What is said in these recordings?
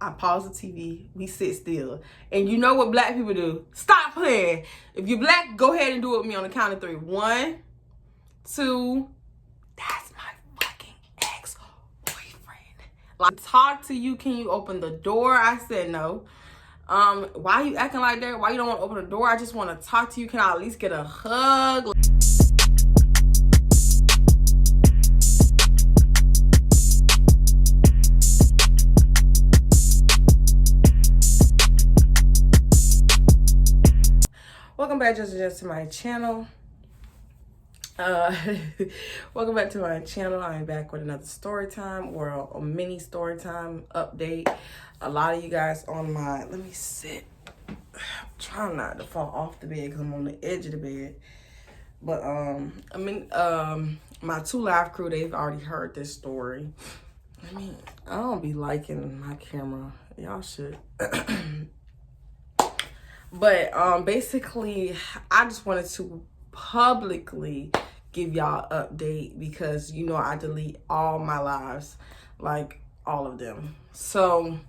I pause the TV, we sit still. And you know what black people do? Stop playing. If you're black, go ahead and do it with me on the count of 3. 1, 2, that's my fucking ex-boyfriend. Like, talk to you, can you open the door? I said no. Why you acting like that? Why you don't want to open the door? I just want to talk to you. Can I at least get a hug? Welcome back just to my channel. Welcome back to my channel. I'm back with another story time or a mini story time update. A lot of you guys on my, let me sit. I'm trying not to fall off the bed because I'm on the edge of the bed. But my 2 live crew, they've already heard this story. I mean, I don't be liking my camera. Y'all should. But basically, I just wanted to publicly give y'all an update because, you know, I delete all my lives, like all of them. So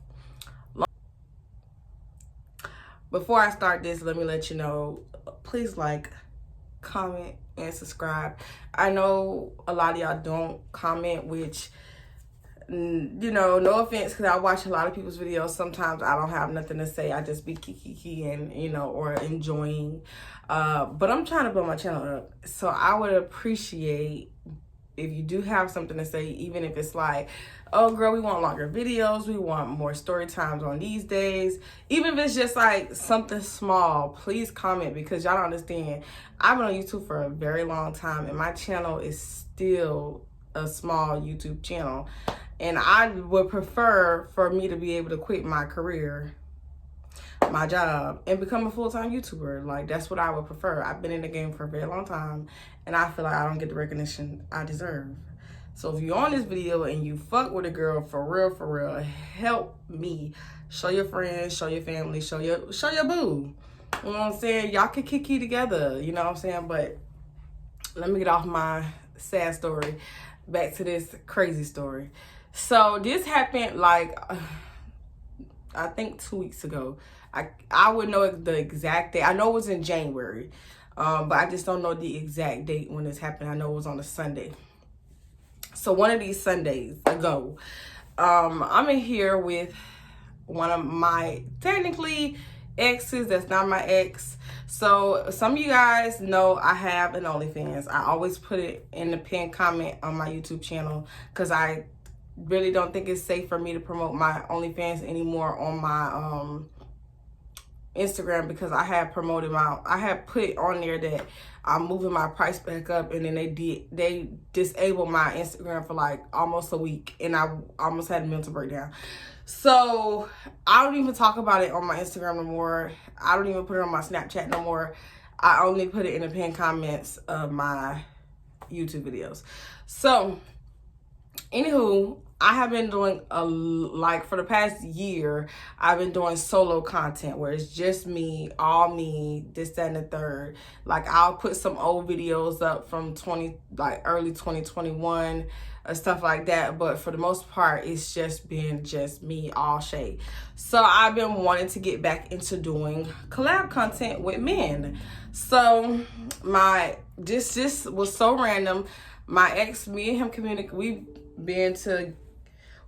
before I start this, let me let you know, please like, comment, and subscribe. I know a lot of y'all don't comment, which, you know, no offense, because I watch a lot of people's videos. Sometimes I don't have nothing to say. I just be kiki and, you know, or enjoying. But I'm trying to build my channel up. So I would appreciate if you do have something to say, even if it's like, oh girl, we want longer videos, we want more story times on these days. Even if it's just like something small, please comment, because y'all don't understand. I've been on YouTube for a very long time and my channel is still a small YouTube channel. And I would prefer for me to be able to quit my career, my job, and become a full-time YouTuber. Like, that's what I would prefer. I've been in the game for a very long time, and I feel like I don't get the recognition I deserve. So if you're on this video and you fuck with a girl for real, help me. Show your friends, show your family, show your boo. You know what I'm saying? Y'all can kiki together, you know what I'm saying? But let me get off my sad story. Back to this crazy story. So this happened like, I think 2 weeks ago. I would know the exact date. I know it was in January, but I just don't know the exact date when this happened. I know it was on a Sunday. So one of these Sundays ago, I'm in here with one of my technically exes that's not my ex. So some of you guys know I have an OnlyFans. I always put it in the pinned comment on my YouTube channel because I really don't think it's safe for me to promote my OnlyFans anymore on my Instagram, because I had put on there that I'm moving my price back up, and then they disabled my Instagram for like almost a week, and I almost had a mental breakdown. So I don't even talk about it on my Instagram no more. I don't even put it on my Snapchat no more. I only put it in the pinned comments of my YouTube videos. So anywho, I have been doing like for the past year, I've been doing solo content where it's just me, all me, this, that, and the third. Like, I'll put some old videos up from early 2021 or stuff like that. But for the most part, it's just been just me, all Shay. So I've been wanting to get back into doing collab content with men. So this was so random. My ex, me and him communicate.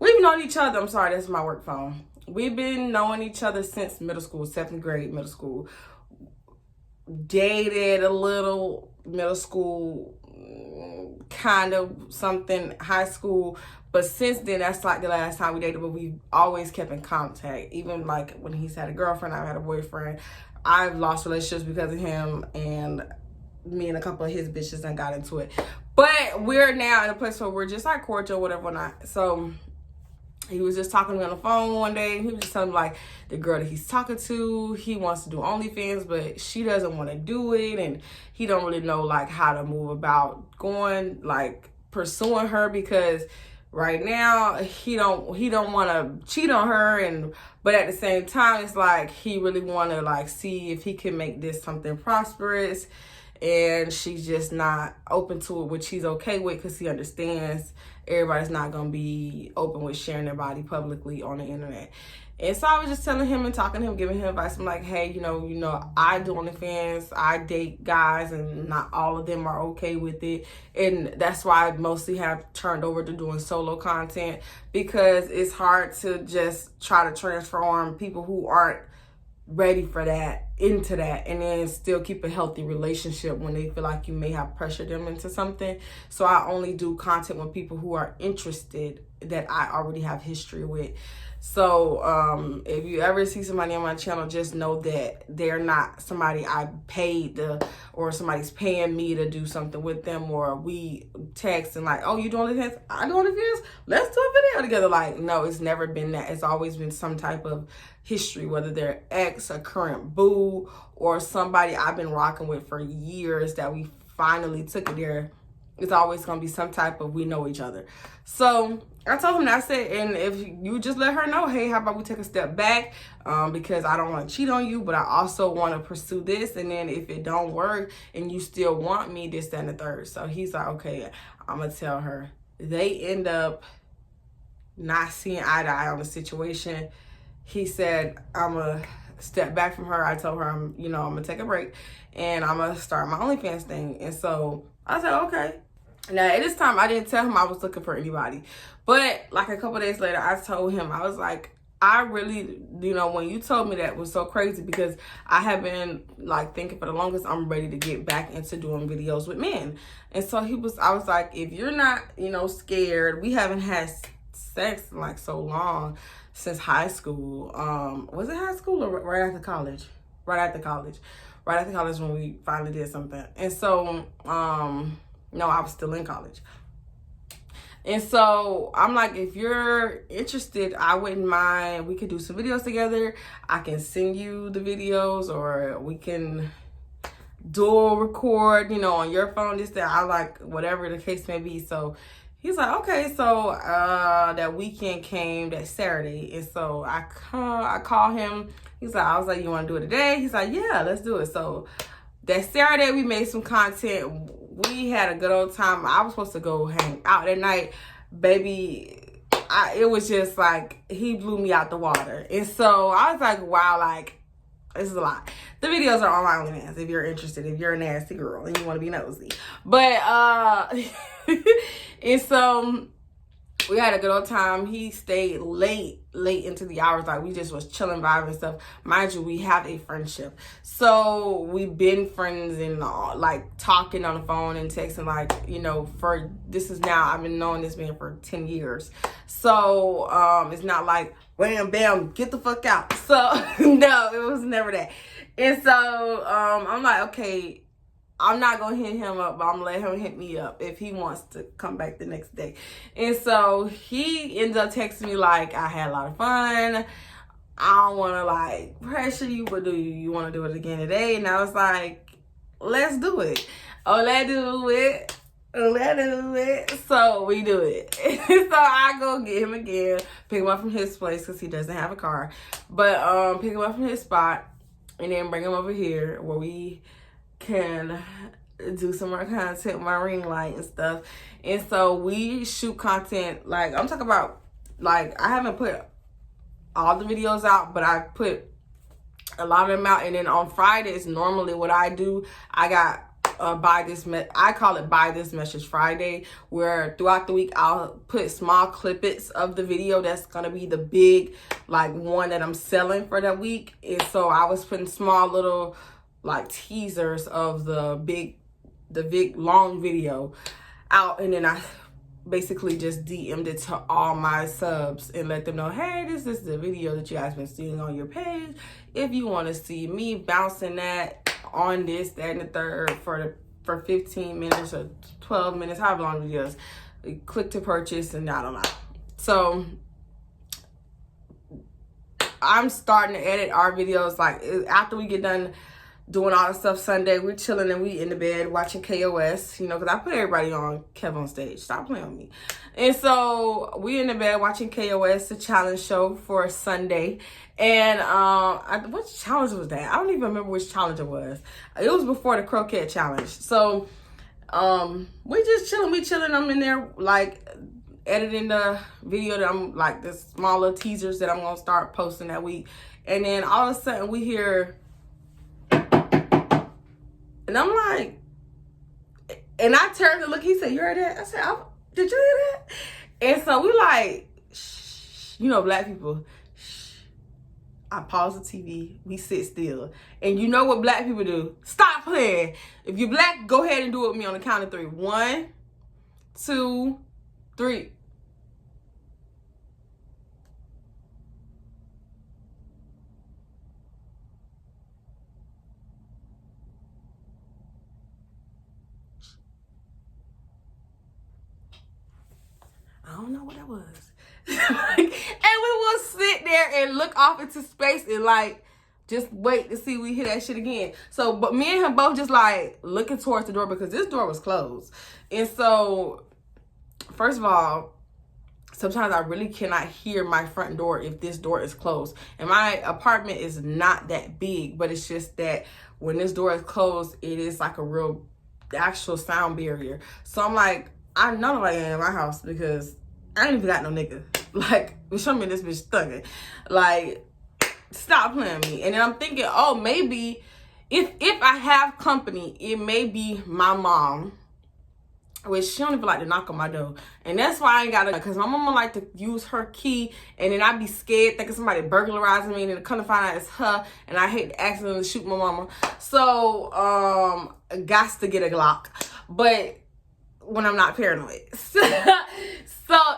We've known each other. I'm sorry, that's my work phone. We've been knowing each other since middle school, 7th grade, middle school. Dated a little, middle school, kind of something, high school. But since then, that's like the last time we dated, but we've always kept in contact. Even like when he's had a girlfriend, I've had a boyfriend. I've lost relationships because of him, and me and a couple of his bitches done got into it. But we're now in a place where we're just like cordial, whatever, not. So he was just talking to me on the phone one day. He was just telling me like the girl that he's talking to, he wants to do OnlyFans, but she doesn't want to do it, and he don't really know like how to move about going, like pursuing her, because right now he don't want to cheat on her, but at the same time it's like he really want to like see if he can make this something prosperous. and she's just not open to it, which he's okay with because he understands everybody's not going to be open with sharing their body publicly on the internet. And so I was just telling him and talking to him, giving him advice. I'm like, hey, you know, I do OnlyFans, I date guys, and not all of them are okay with it. And that's why I mostly have turned over to doing solo content, because it's hard to just try to transform people who aren't ready for that into that, and then still keep a healthy relationship when they feel like you may have pressured them into something. So I only do content with people who are interested, that I already have history with. So if you ever see somebody on my channel, just know that they're not somebody I paid to, or somebody's paying me to do something with them, or we text and like, oh, you doing this? I doing this? Let's do a video together. Like, no, it's never been that. It's always been some type of history, whether they're ex, a current boo, or somebody I've been rocking with for years that we finally took it there. It's always going to be some type of we know each other. So I told him that. I said, and if you just let her know, hey, how about we take a step back, because I don't want to cheat on you, but I also want to pursue this. And then if it don't work and you still want me, this, that, and the third. So he's like, okay, I'm going to tell her. They end up not seeing eye to eye on the situation. He said, I'm going to step back from her. I told her, I'm going to take a break and I'm going to start my OnlyFans thing. And so I said, okay. Now, at this time, I didn't tell him I was looking for anybody. But like a couple days later, I told him, I was like, I really, when you told me that was so crazy, because I have been like thinking for the longest, I'm ready to get back into doing videos with men. And so I was like, if you're not, scared, we haven't had sex in like so long, since high school. Was it high school or right after college? Right after college when we finally did something. And so, no, I was still in college. And so I'm like, if you're interested, I wouldn't mind. We could do some videos together. I can send you the videos, or we can dual record, on your phone, this, that. I like whatever the case may be. So he's like, okay. So that weekend came, that Saturday. And so I call him. He's like, I was like, you want to do it today? He's like, yeah, let's do it. So that Saturday we made some content. We had a good old time. I was supposed to go hang out that night. Baby, it was just like, he blew me out the water. And so I was like, wow, like, this is a lot. The videos are on my OnlyFans if you're interested, if you're a nasty girl and you want to be nosy. But, and so we had a good old time. He stayed late into the hours. Like, we just was chilling, vibing and stuff. Mind you, we have a friendship. So we've been friends and like talking on the phone and texting, like, I've been knowing this man for 10 years. So it's not like, wham, bam, get the fuck out. So no, it was never that. And so I'm like, okay, I'm not going to hit him up, but I'm going to let him hit me up if he wants to come back the next day. And so he ended up texting me like, I had a lot of fun. I don't want to like pressure you, but do you want to do it again today? And I was like, let's do it. Oh, let's do it. Let's do it. So we do it. So I go get him again, pick him up from his place because he doesn't have a car. But pick him up from his spot and then bring him over here where we can do some more content with my ring light and stuff. And so we shoot content, like I'm talking about, like I haven't put all the videos out, but I put a lot of them out. And then on Fridays, normally what I do, I got I call it Buy This Message Friday, where throughout the week I'll put small clippets of the video that's gonna be the big like one that I'm selling for that week. And so I was putting small little like teasers of the big long video out, and then I basically just DM'd it to all my subs and let them know, hey, this is the video that you guys been seeing on your page. If you want to see me bouncing that on this, that, and the third for 15 minutes or 12 minutes, however long videos, click to purchase, and I don't know. So I'm starting to edit our videos like after we get done doing all the stuff Sunday. We're chilling and we in the bed watching KOS, because I put everybody on Kev on Stage. Stop playing with me. And so we in the bed watching KOS, the challenge show for Sunday. And what challenge was that? I don't even remember which challenge it was. It was before the croquette challenge. So we just chilling. We chilling. I'm in there like editing the video that I'm like the small little teasers that I'm gonna start posting that week. And then all of a sudden we hear, and I'm like, and I turned to look. He said, "You heard that?" I said, "Did you hear that?" And so we like, shh, you know, black people. Shh. I pause the TV. We sit still. And you know what black people do? Stop playing. If you're black, go ahead and do it with me on the count of 3. 1, 2, 3. I don't know what that was. And we will sit there and look off into space and like just wait to see we hear that shit again. So, but me and him both just like looking towards the door because this door was closed. And so, first of all, sometimes I really cannot hear my front door if this door is closed. And my apartment is not that big, but it's just that when this door is closed, it is like a real actual sound barrier. So I'm like, I know nobody in my house because I ain't even got no nigga. Like, show me this bitch thugging. Like, stop playing me. And then I'm thinking, oh, maybe if I have company, it may be my mom. Which she don't even like to knock on my door. And that's why I ain't got to, because my mama like to use her key. And then I be scared thinking somebody burglarizing me. And then come to find out it's her. And I hate to accidentally shoot my mama. So, gots to get a Glock. But when I'm not paranoid. So,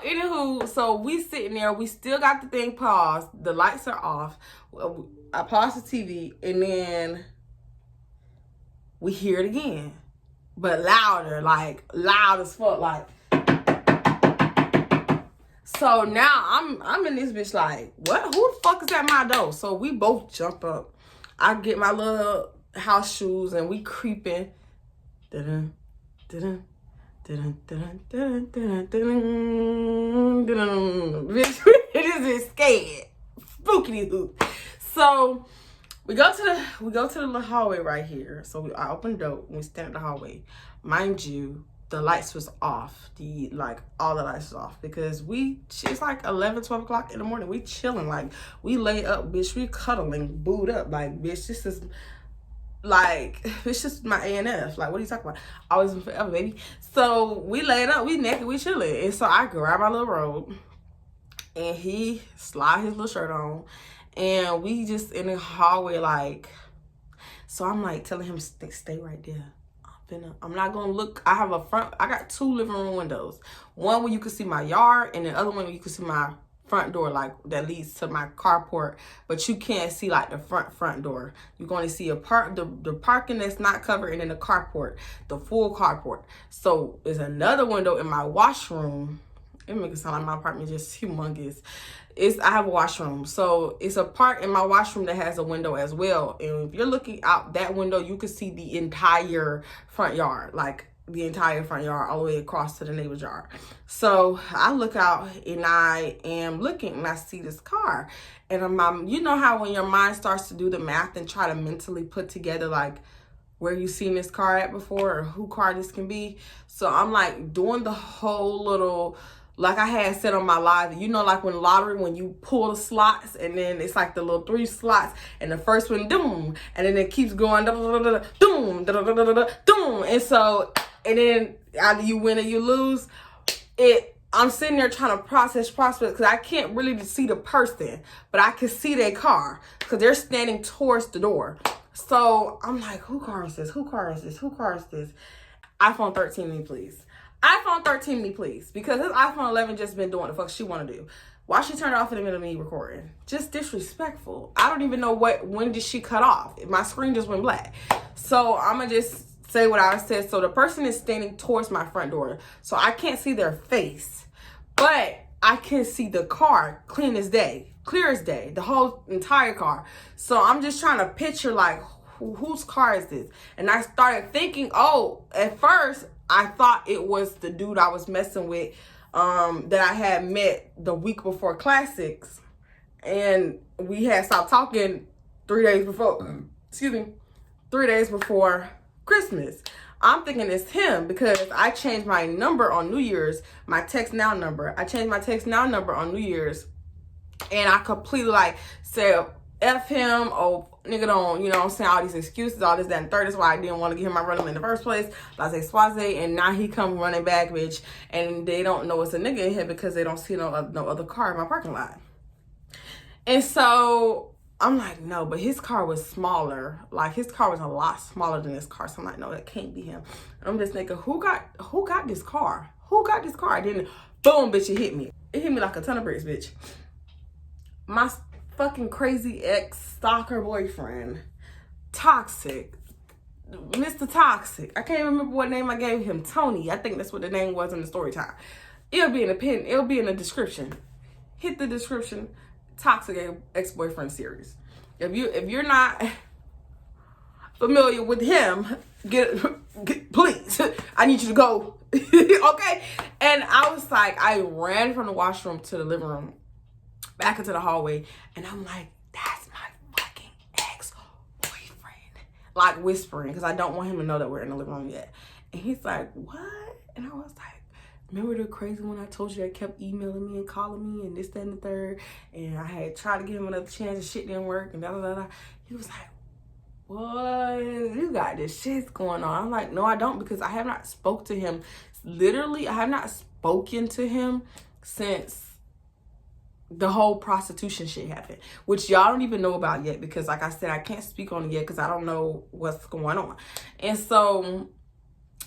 anywho, so we sitting there. We still got the thing paused. The lights are off. I paused the TV. And then we hear it again. But louder, like loud as fuck, like. So now I'm in this bitch like, what? Who the fuck is at my door? So we both jump up. I get my little house shoes and we creeping. Bitch, it is scared, spooky hoop. So we go to the little hallway right here. So I open the door and we stand in the hallway. Mind you, the lights was off. All the lights was off because it's like 11, 12 o'clock in the morning. We chilling, like we lay up, bitch. We cuddling, booed up, like bitch. This is like it's just my ANF. Like what are you talking about? Always and forever, baby. So we laid up, we naked, we chilling, and so I grab my little robe, and he slide his little shirt on. And we just in the hallway, like, so I'm like telling him, stay right there. I'm not gonna look. I got 2 living room windows. One where you can see my yard, and the other one where you can see my front door, like that leads to my carport. But you can't see like the front door. You're going to see the parking that's not covered, and then the carport, the full carport. So there's another window in my washroom. It makes it sound like my apartment is just humongous. I have a washroom. So it's a part in my washroom that has a window as well. And if you're looking out that window, you can see the entire front yard, like the entire front yard all the way across to the neighbor's yard. So I look out and I am looking and I see this car. And you know how when your mind starts to do the math and try to mentally put together like where you seen this car at before or who car this can be. So I'm like doing the whole little, like I had said on my live, you know, like when lottery, when you pull the slots and then it's like the little 3 slots and the first one, doom, and then it keeps going, doom, doom. And so, and then either you win or you lose. I'm sitting there trying to process because I can't really see the person, but I can see their car because they're standing towards the door. So I'm like, who car is this? Who car is this? Who car is this? iPhone 13 me, please. iPhone 13 me, please. Because this iPhone 11 just been doing the fuck she want to do. Why she turned it off in the middle of me recording? Just disrespectful. I don't even know when did she cut off. My screen just went black. So I'm going to just say what I said. So the person is standing towards my front door. So I can't see their face. But I can see the car clear as day, the whole entire car. So I'm just trying to picture like, whose car is this? And I started thinking, at first I thought it was the dude I was messing with that I had met the week before classics, and we had stopped talking 3 days before, 3 days before Christmas. I'm thinking it's him because I changed my number on New Year's, my text now number. I changed my text now number on New Year's, and I completely like said, F him, oh, nigga don't, you know what I'm saying, all these excuses, all this, that, and third. That's why I didn't want to give him my run in the first place. Blase Swaze, and now he come running back, bitch, and they don't know it's a nigga in here because they don't see no other car in my parking lot. And so I'm like, no, but his car was smaller. Like, his car was a lot smaller than this car. So I'm like, no, that can't be him. And I'm just thinking, who got this car? Who got this car? Then boom, bitch, it hit me. It hit me like a ton of bricks, bitch. My fucking crazy ex-stalker boyfriend, Toxic, Mr. Toxic. I can't remember what name I gave him. Tony. I think that's what the name was in the story time. It'll be in the pin. It'll be in the description. Hit the description. Toxic ex-boyfriend series. If you're not familiar with him, get please. I need you to go. Okay? And I was like, I ran from the washroom to the living room, back into the hallway, and I'm like, that's my fucking ex-boyfriend. Like, whispering, because I don't want him to know that we're in the living room yet. And he's like, what? And I was like, remember the crazy one I told you that kept emailing me and calling me and this, that, and the third? And I had tried to give him another chance and shit didn't work and da da da da. He was like, what? You got this shit going on. I'm like, no, I don't, because I have not spoke to him. Literally, I have not spoken to him since the whole prostitution shit happened, which y'all don't even know about yet, because like I said, I can't speak on it yet because I don't know what's going on. And so,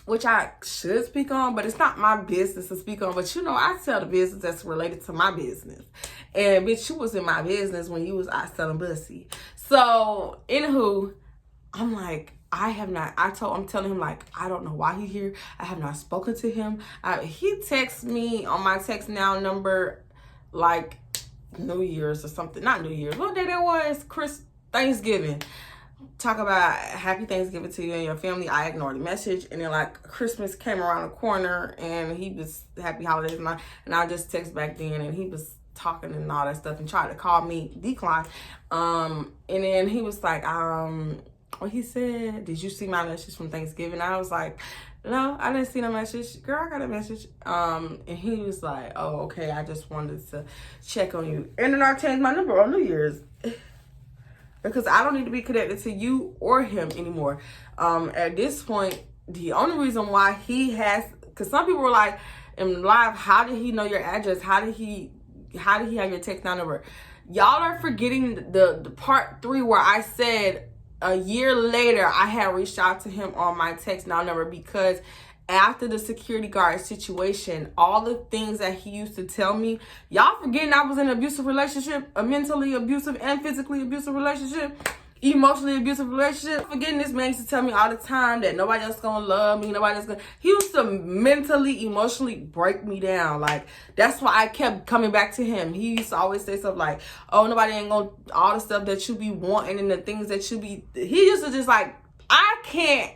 which I should speak on, but it's not my business to speak on. But you know, I sell the business that's related to my business. And bitch, you was in my business when you was out selling pussy. So, anywho, I'm like, I'm telling him, like, I don't know why he's here. I have not spoken to him. He texts me on my text now number, like, New Year's or something. Not New Year's. What day that was? Thanksgiving. Talk about happy Thanksgiving to you and your family. I ignored the message, and then like Christmas came around the corner and he was happy holidays, and I just text back then, and he was talking and all that stuff and tried to call me, decline. And then he was like, what he said, did you see my message from Thanksgiving? I was like, no, I didn't see no message. Girl, I got a message. And he was like, oh, okay, I just wanted to check on you. And then I changed my number on New Year's. Because I don't need to be connected to you or him anymore. At this point, the only reason why he has, because some people were like in live, how did he know your address? How did he have your text now number? Y'all are forgetting the part 3 where I said a year later I had reached out to him on my text now number, because after the security guard situation, all the things that he used to tell me, y'all forgetting I was in an abusive relationship, a mentally abusive and physically abusive relationship, emotionally abusive relationship. Forgetting this man used to tell me all the time that nobody else gonna love me, he used to mentally, emotionally break me down. Like, that's why I kept coming back to him. He used to always say stuff like, oh, nobody ain't gonna, all the stuff that you be wanting and the things that you be, he used to just like, I can't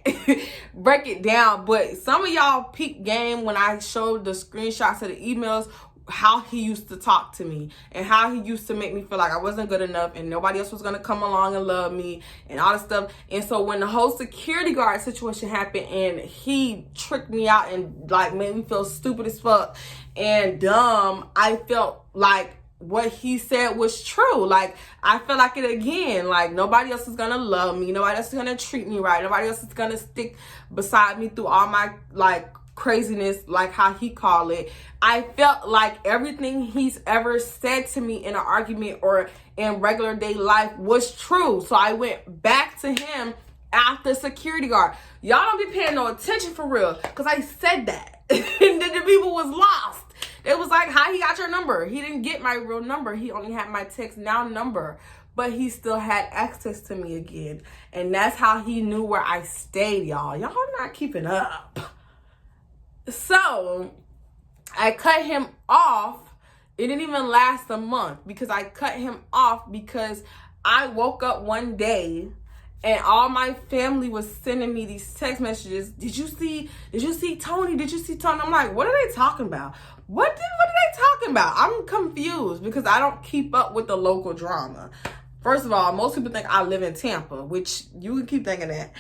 break it down, but some of y'all peep game when I showed the screenshots of the emails, how he used to talk to me and how he used to make me feel like I wasn't good enough and nobody else was going to come along and love me and all this stuff. And so when the whole security guard situation happened and he tricked me out and like made me feel stupid as fuck and dumb, I felt like what he said was true. Like, I feel like it again. Like, nobody else is gonna love me. Nobody else is gonna treat me right. Nobody else is gonna stick beside me through all my like craziness, like how he called it. I felt like everything he's ever said to me in an argument or in regular day life was true. So I went back to him after security guard. Y'all don't be paying no attention for real, because I said that. And then the people was lost. It was like, how he got your number? He didn't get my real number. He only had my text now number, but he still had access to me again. And that's how he knew where I stayed, y'all. Y'all not keeping up. So I cut him off. It didn't even last a month, because I cut him off because I woke up one day And all my family was sending me these text messages. Did you see Tony? Did you see Tony? I'm like, what are they talking about? What are they talking about? I'm confused because I don't keep up with the local drama. First of all, most people think I live in Tampa, which you can keep thinking that.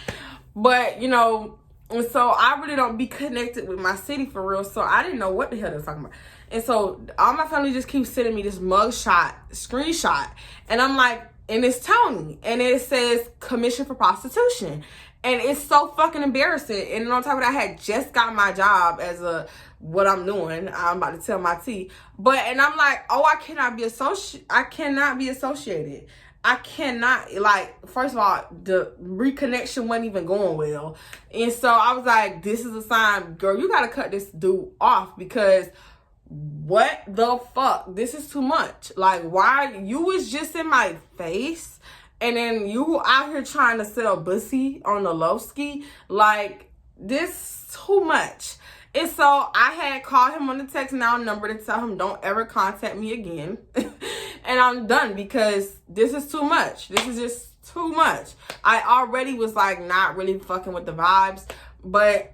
But, you know, and so I really don't be connected with my city for real. So I didn't know what the hell they're talking about. And so all my family just keeps sending me this mugshot screenshot. And I'm like, and it's Tony. And it says commission for prostitution. And it's so fucking embarrassing. And on top of that, I had just got my job as what I'm doing. I'm about to tell my tea. And I'm like, oh, I cannot be associated. I cannot, like, first of all, the reconnection wasn't even going well. And so I was like, this is a sign, girl, you got to cut this dude off because what the fuck? This is too much. Like, why? You was just in my face and then you out here trying to sell bussy on the low ski. Like, this too much. And so I had called him on the text now number to tell him don't ever contact me again. And I'm done because this is too much. This is just too much. I already was like not really fucking with the vibes. But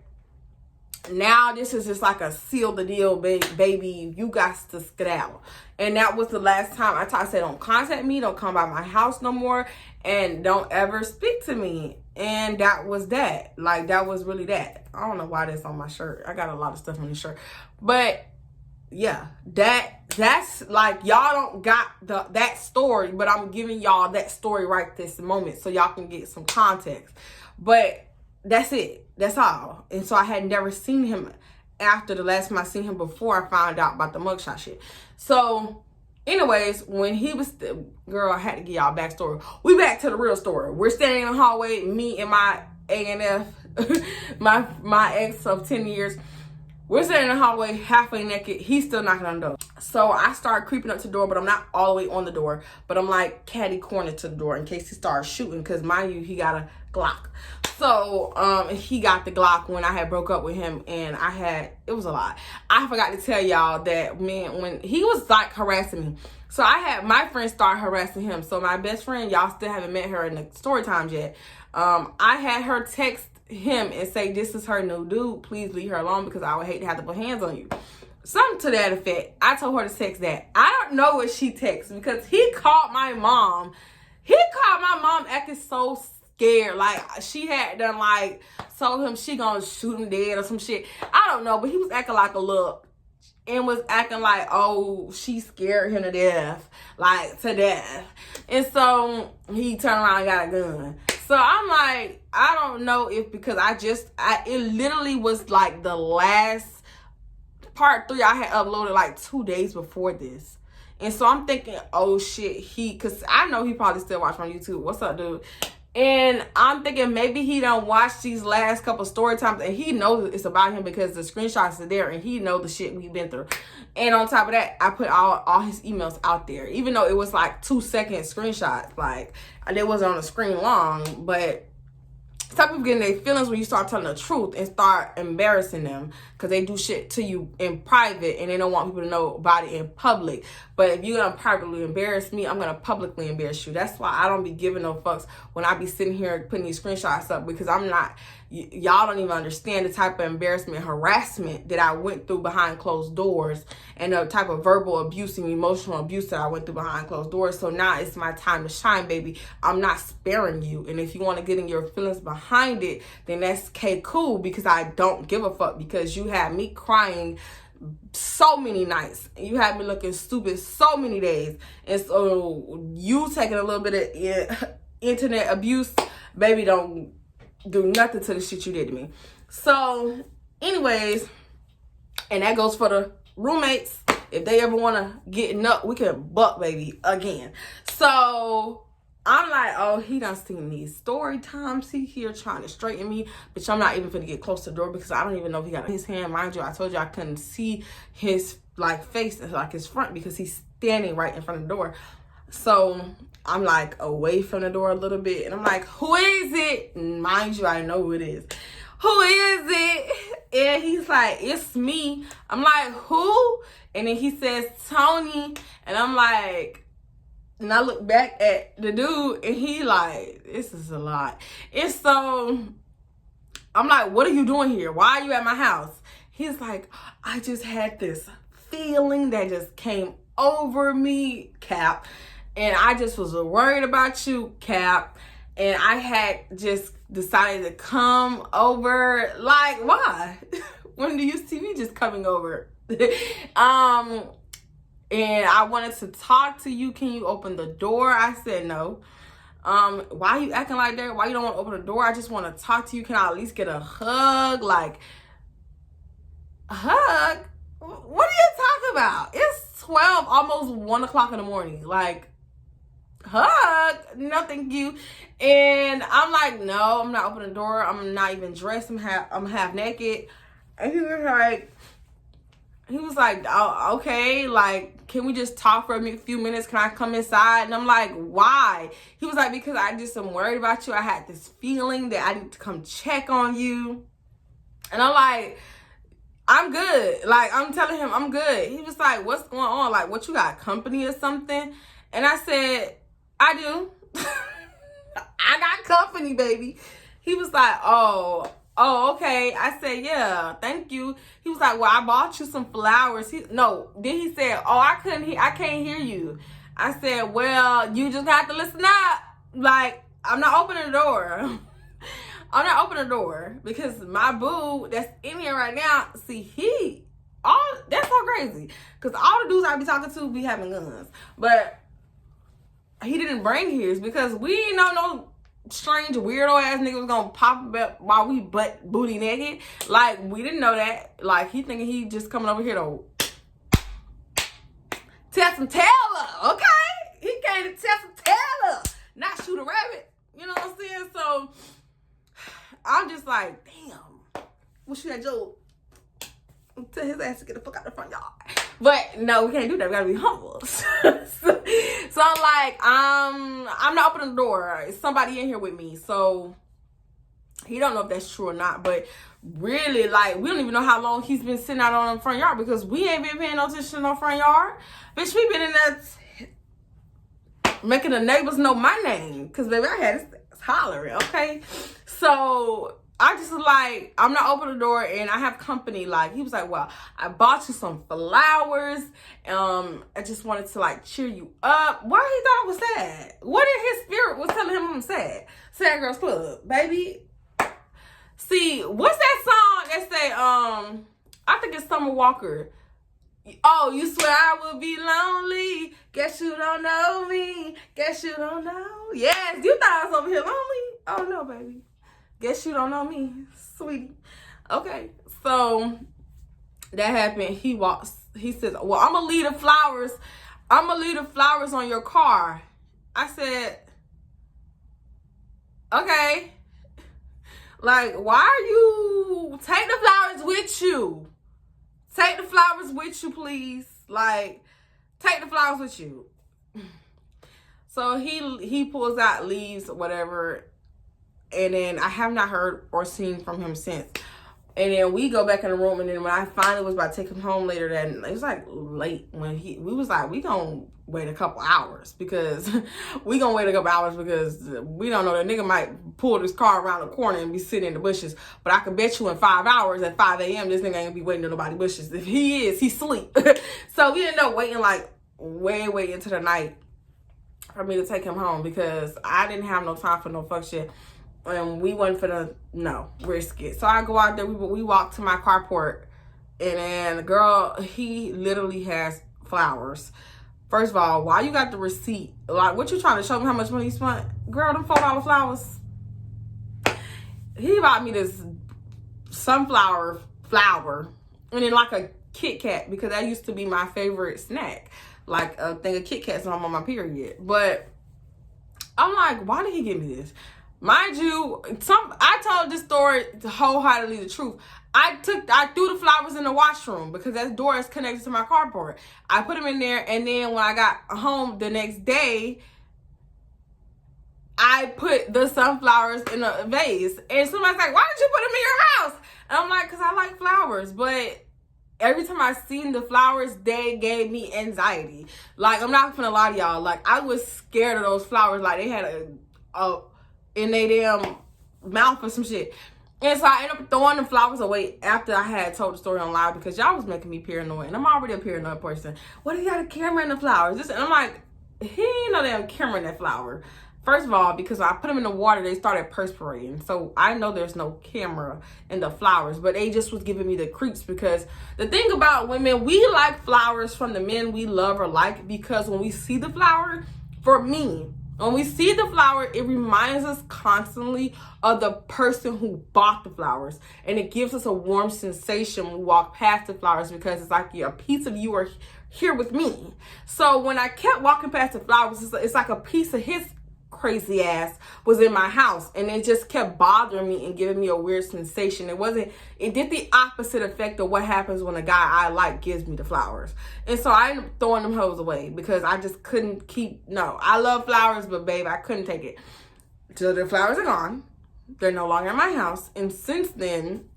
now this is just like a seal the deal, baby. You got to skedaddle. And that was the last time I said don't contact me. Don't come by my house no more. And don't ever speak to me. And that was that. Like, that was really that. I don't know why that's on my shirt. I got a lot of stuff on the shirt. But yeah, that's like, y'all don't got that story, but I'm giving y'all that story right this moment so y'all can get some context. But that's it. That's all. And so I had never seen him after the last time I seen him before I found out about the mugshot shit. So anyways, when he was, girl, I had to give y'all a backstory. We back to the real story. We're standing in the hallway, me and my ANF, my ex of 10 years. We're sitting in the hallway, halfway naked. He's still knocking on the door. So I start creeping up to the door, but I'm not all the way on the door. But I'm like catty corner to the door in case he starts shooting. Because mind you, he got a Glock. So he got the Glock when I had broke up with him. And it was a lot. I forgot to tell y'all that, man, when he was like harassing me. So I had my friend start harassing him. So my best friend, y'all still haven't met her in the story times yet. I had her text him and say, this is her new dude, please leave her alone because I would hate to have to put hands on you. Something to that effect. I told her to text that. I don't know what she texted because he called my mom. Acting so scared. Like, she had done like told him she gonna shoot him dead or some shit. I don't know, but he was acting like a little, and was acting like, oh, she scared him to death. Like, to death. And so he turned around and got a gun. So I'm like, I don't know if because it literally was like the last part 3 I had uploaded like 2 days before this. And so I'm thinking, oh shit, because I know he probably still watch my YouTube. What's up, dude? And I'm thinking maybe he don't watch these last couple story times and he knows it's about him because the screenshots are there and he knows the shit we've been through. And on top of that, I put all his emails out there, even though it was like 2-second screenshots. Like, they wasn't on the screen long, but some people getting their feelings when you start telling the truth and start embarrassing them because they do shit to you in private and they don't want people to know about it in public. But if you're going to privately embarrass me, I'm going to publicly embarrass you. That's why I don't be giving no fucks when I be sitting here putting these screenshots up because I'm not, y'all don't even understand the type of embarrassment, harassment that I went through behind closed doors and the type of verbal abuse and emotional abuse that I went through behind closed doors. So now it's my time to shine, baby. I'm not sparing you. And if you want to get in your feelings behind it, then that's cool because I don't give a fuck because you had me crying so many nights. You had me looking stupid so many days. And so you taking a little bit of internet abuse, baby, don't do nothing to the shit you did to me. So anyways, and that goes for the roommates. If they ever want to get nut, we can buck, baby, again. So I'm like, oh, he done seen these story times. He here trying to straighten me. Bitch, I'm not even finna get close to the door because I don't even know if he got his hand. Mind you, I told you I couldn't see his like face, like his front because he's standing right in front of the door. So I'm like away from the door a little bit. And I'm like, who is it? And mind you, I know who it is. Who is it? And he's like, it's me. I'm like, who? And then he says, Tony. And I'm like, And I look back at the dude, and he like, this is a lot. And so I'm like, what are you doing here? Why are you at my house? He's like, I just had this feeling that just came over me, Cap. And I just was worried about you, Cap. And I had just decided to come over. Like, why? When do you see me just coming over? And I wanted to talk to you. Can you open the door? I said no. Why are you acting like that? Why you don't want to open the door? I just want to talk to you. Can I at least get a hug? Like, a hug? What are you talking about? It's 12, almost 1 o'clock in the morning. Like, hug? No, thank you. And I'm like, no, I'm not opening the door. I'm not even dressed. I'm half naked. And he was like, oh, okay, like, can we just talk for a few minutes? Can I come inside? And I'm like, why? He was like, because I just am worried about you. I had this feeling that I need to come check on you. And I'm like, I'm good. Like, I'm telling him I'm good. He was like, what's going on? Like, what, you got company or something? And I said, I do. I got company, baby. He was like, oh, okay. I said, yeah, thank you. He was like, well, I bought you some flowers. Then he said, oh, I can't hear you. I said, well, you just have to listen up. Like, I'm not opening the door. I'm not opening the door because my boo that's in here right now, see, that's so crazy. Because all the dudes I be talking to be having guns. But he didn't bring his because we ain't know no strange weirdo ass nigga was gonna pop up while we booty naked. Like, we didn't know that. Like, he thinking he just coming over here to test some tail up, okay? He came to test some tail up, not shoot a rabbit. You know what I'm saying? So I'm just like, damn, wish you had Joe tell his ass to get the fuck out the front yard. But no, we can't do that. We gotta be humble. So I'm like, I'm not opening the door. It's somebody in here with me. So he don't know if that's true or not. But really, like, we don't even know how long he's been sitting out on the front yard because we ain't been paying no attention on front yard. Bitch, we been in there making the neighbors know my name. Because, baby, I had this hollering, okay? So I just was like, I'm not opening the door and I have company. Like, he was like, well, I bought you some flowers. I just wanted to, like, cheer you up. Why he thought I was sad? What in his spirit was telling him I'm sad? Sad Girls Club, baby. See, what's that song that say, I think it's Summer Walker. Oh, you swear I will be lonely. Guess you don't know me. Guess you don't know. Yes, you thought I was over here lonely. Oh, no, baby. Guess you don't know me, sweetie. Okay, so that happened. He says, well, I'm going to leave the flowers. I'm going to leave the flowers on your car. I said, okay. Like, why are you, take the flowers with you. Take the flowers with you, please. Like, take the flowers with you. So he pulls out, leaves, whatever. And then I have not heard or seen from him since. And then we go back in the room. And then when I finally was about to take him home later that night, it was like late when we was like, we gonna wait a couple hours because we don't know that nigga might pull this car around the corner and be sitting in the bushes. But I can bet you in 5 hours at 5 a.m. this nigga ain't gonna be waiting in nobody's bushes. If he is, he sleep. So we ended up waiting like way into the night for me to take him home because I didn't have no time for no fuck shit. And we went for the, no, risk it. So I go out there, we walk to my carport, and then the girl, he literally has flowers. First of all, why you got the receipt? Like, what you trying to show me how much money you spent? Girl, them $4 flowers. He bought me this sunflower flower, and then like a Kit Kat, because that used to be my favorite snack. Like a thing of Kit Kats when I'm on my period. But I'm like, why did he give me this? Mind you, I told this story wholeheartedly the truth. I threw the flowers in the washroom because that door is connected to my carport. I put them in there, and then when I got home the next day, I put the sunflowers in a vase. And somebody's like, why did you put them in your house? And I'm like, because I like flowers. But every time I seen the flowers, they gave me anxiety. Like, I'm not gonna lie to y'all. Like, I was scared of those flowers. Like, they had a in their damn mouth or some shit. And so I ended up throwing the flowers away after I had told the story on live, because y'all was making me paranoid. And I'm already a paranoid person. What do you got a camera in the flowers? And I'm like, he ain't no damn camera in that flower. First of all, because I put them in the water, they started perspirating. So I know there's no camera in the flowers, but they just was giving me the creeps, because the thing about women, we like flowers from the men we love or like, because when we see the flower, for me, when we see the flower, it reminds us constantly of the person who bought the flowers. And it gives us a warm sensation when we walk past the flowers, because it's like a piece of you are here with me. So when I kept walking past the flowers, it's like a piece of his crazy ass was in my house, and it just kept bothering me and giving me a weird sensation. It did the opposite effect of what happens when a guy I like gives me the flowers. And so I ended up throwing them hoes away, because I just couldn't I love flowers, but babe, I couldn't take it. Till the flowers are gone. They're no longer in my house. And since then,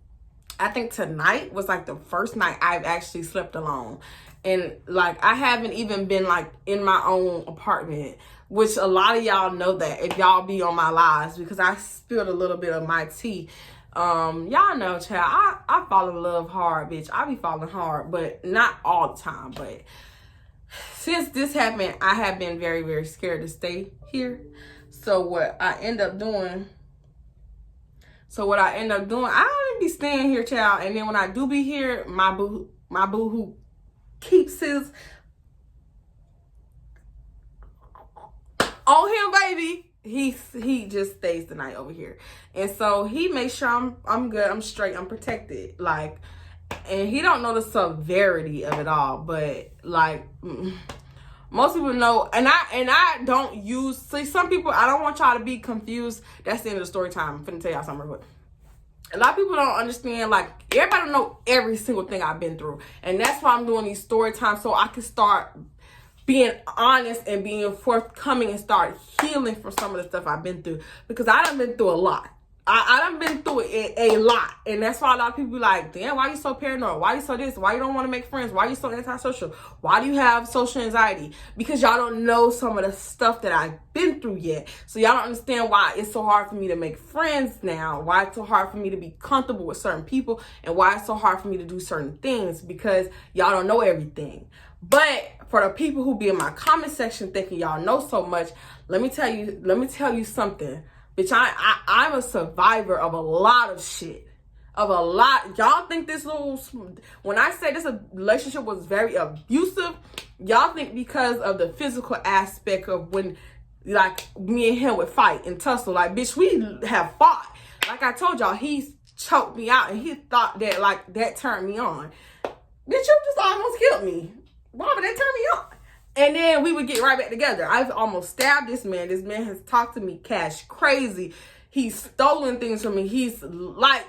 I think tonight was like the first night I've actually slept alone. And like, I haven't even been like in my own apartment, which a lot of y'all know that if y'all be on my lives, because I spilled a little bit of my tea. Y'all know, child, I fall in love hard, bitch. I be falling hard, but not all the time. But since this happened, I have been very, very scared to stay here. So what I end up doing, I don't even be staying here, child. And then when I do be here, my boo who keeps his on him, baby, he just stays the night over here. And so he makes sure I'm good, I'm straight, I'm protected. Like, and he don't know the severity of it all, but like, most people know. And I don't use, see, some people, I don't want y'all to be confused. That's the end of the story time. I'm finna tell y'all something real quick. A lot of people don't understand, like, everybody don't know every single thing I've been through. And that's why I'm doing these story times, so I can start being honest and being forthcoming and start healing from some of the stuff I've been through. Because I done been through a lot. I done been through a lot. And that's why a lot of people be like, damn, why you so paranoid? Why you so this? Why you don't want to make friends? Why you so antisocial? Why do you have social anxiety? Because y'all don't know some of the stuff that I've been through yet. So y'all don't understand why it's so hard for me to make friends now. Why it's so hard for me to be comfortable with certain people. And why it's so hard for me to do certain things. Because y'all don't know everything. But for the people who be in my comment section thinking y'all know so much, let me tell you something. Bitch, I'm a survivor of a lot of shit. Of a lot. Y'all think this when I say this relationship was very abusive, y'all think because of the physical aspect of when, like, me and him would fight and tussle. Like, bitch, we have fought. Like I told y'all, he choked me out and he thought that, like, that turned me on. Bitch, you just almost killed me. Why would that turn me on? And then we would get right back together. I've almost stabbed this man. This man has talked to me cash crazy. He's stolen things from me. He's like,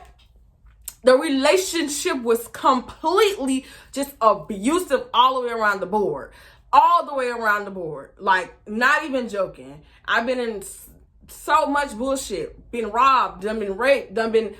the relationship was completely just abusive all the way around the board. All the way around the board. Like, not even joking. I've been in so much bullshit. Been robbed, done been raped, done been...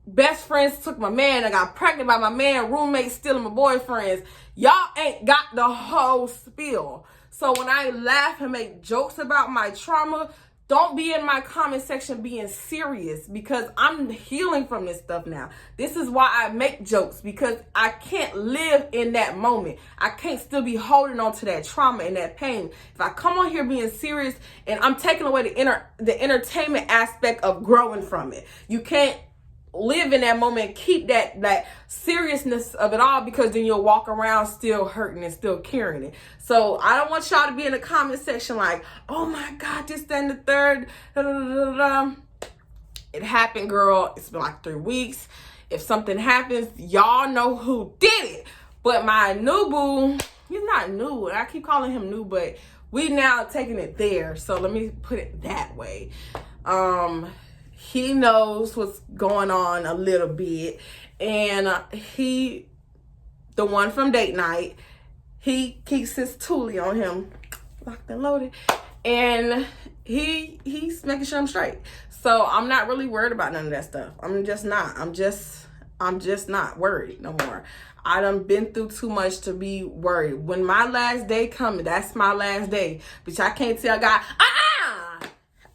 Best friends took my man. I got pregnant by my man. Roommates stealing my boyfriends. Y'all ain't got the whole spiel. So when I laugh and make jokes about my trauma, don't be in my comment section being serious, because I'm healing from this stuff now. This is why I make jokes, because I can't live in that moment. I can't still be holding on to that trauma and that pain. If I come on here being serious and I'm taking away the entertainment aspect of growing from it, you can't live in that moment, keep that seriousness of it all, because then you'll walk around still hurting and still carrying it. So I don't want y'all to be in the comment section like, oh my God, this, that, and the third. Da, da, da, da. It happened, girl. It's been like 3 weeks. If something happens, y'all know who did it. But my new boo, he's not new. I keep calling him new, but we now taking it there. So let me put it that way. He knows what's going on a little bit, and the one from date night, he keeps his toolie on him, locked and loaded, and he's making sure I'm straight. So I'm not really worried about none of that stuff. I'm just not. I'm just not worried no more. I done been through too much to be worried. When my last day coming, that's my last day. But I can't tell God,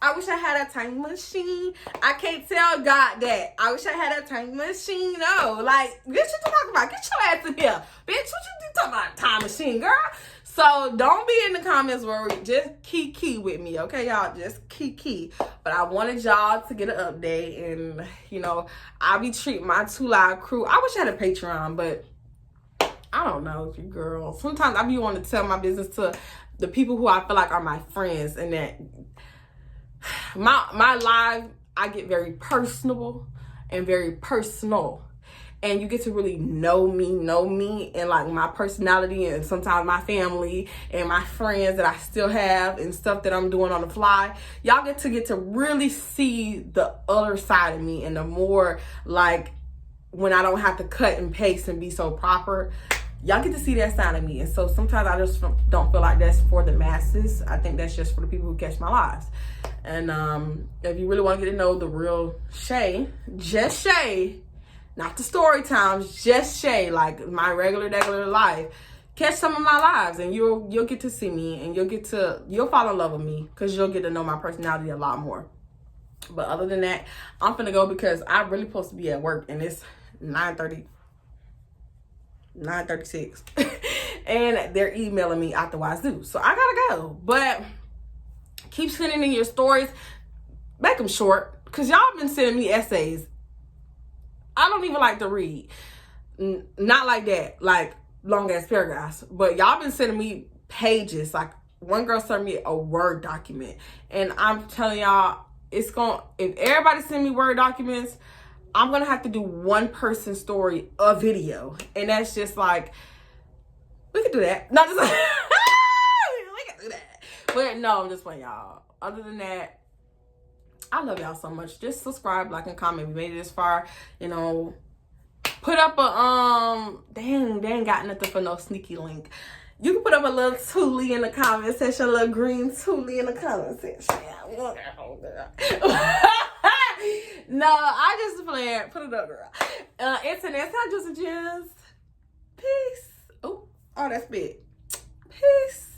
I wish I had a time machine. I can't tell God that. I wish I had a time machine. No, like, bitch, what you talking about? Get your ass in here. Bitch, what you talking about, time machine, girl? So don't be in the comments worried. Just key with me, okay, y'all? Just key. But I wanted y'all to get an update. And, you know, I'll be treating my 2 Live crew. I wish I had a Patreon, but I don't know, you girl. Sometimes I be wanting to tell my business to the people who I feel like are my friends, and that my live, I get very personable and very personal, and you get to really know me and like my personality, and sometimes my family and my friends that I still have and stuff that I'm doing on the fly. Y'all get to really see the other side of me, and the more like when I don't have to cut and paste and be so proper, y'all get to see that side of me. And so sometimes I just don't feel like that's for the masses. I think that's just for the people who catch my lives. And if you really want to get to know the real Shay, just Shay, not the story times, just Shay, like my regular life, catch some of my lives, and you'll get to see me, and you'll fall in love with me, because you'll get to know my personality a lot more. But other than that, I'm finna go, because I'm really supposed to be at work, and it's 9:36 and they're emailing me out the wazoo, so I gotta go. But keep sending in your stories, make them short, because y'all been sending me essays I don't even like to read. Not like that, like long ass paragraphs, but y'all been sending me pages. Like one girl sent me a Word document, and I'm telling y'all, if everybody send me Word documents, I'm gonna have to do one person story, a video. And that's just like, we can do that. Not just like, we can do that. But no, I'm just playing, y'all. Other than that, I love y'all so much. Just subscribe, like, and comment if you made it this far. You know, put up a, dang, they ain't got nothing for no sneaky link. You can put up a little toolie in the comment section, a little green toolie in the comment section. No, I just playing. Put it up, girl. Internet, hi, Jems. Peace. Oh, that's big. Peace.